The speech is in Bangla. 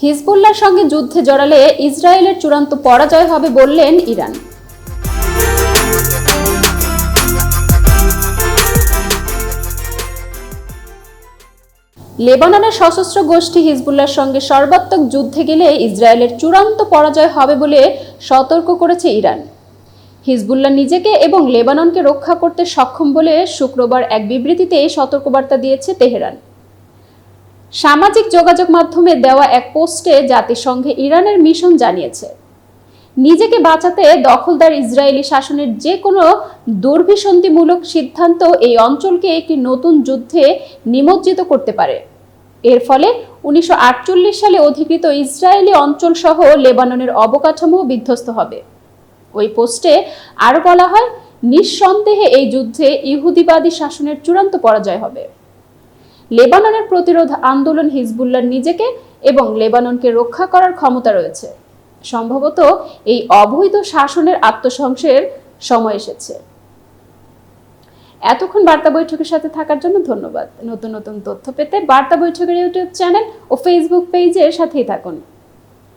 হিজবুল্লাহর সঙ্গে যুদ্ধে জড়ালে ইসরায়েলের চূড়ান্ত পরাজয় হবে বললেন ইরান। লেবাননের সশস্ত্র গোষ্ঠী হিজবুল্লাহর সঙ্গে সর্বাত্মক যুদ্ধে গেলে ইসরায়েলের চূড়ান্ত পরাজয় হবে বলে সতর্ক করেছে ইরান। হিজবুল্লাহ নিজেকে এবং লেবাননকে রক্ষা করতে সক্ষম বলে শুক্রবার এক বিবৃতিতে সতর্কবার্তা দিয়েছে তেহরান। সামাজিক যোগাযোগ মাধ্যমে দেওয়া এক পোস্টে জাতিসংঘে ইরানের মিশন জানিয়েছে, নিজেকে বাঁচাতে দখলদার ইসরায়েলি শাসনের যে কোনো দুর্বিসন্ধিমূলক সিদ্ধান্ত এই অঞ্চলকে একটি নতুন যুদ্ধে নিমজ্জিত করতে পারে। এর ফলে 1948 সালে অধিকৃত ইসরায়েলি অঞ্চল সহ লেবাননের অবকাঠামো বিধ্বস্ত হবে। ওই পোস্টে আরও বলা হয়, নিঃসন্দেহে এই যুদ্ধে ইহুদিবাদী শাসনের চূড়ান্ত পরাজয় হবে। লেবাননের প্রতিরোধ আন্দোলন হিজবুল্লাহর নিজেকে এবং লেবাননকে রক্ষা করার ক্ষমতা রয়েছে। সম্ভবত এই অবৈধ শাসনের আত্মধ্বংসের সময় এসেছে। এতক্ষণ বার্তা বৈঠকের সাথে থাকার জন্য ধন্যবাদ। নতুন নতুন তথ্য পেতে বার্তা বৈঠকের ইউটিউব চ্যানেল ও ফেসবুক পেজের সাথেই থাকুন।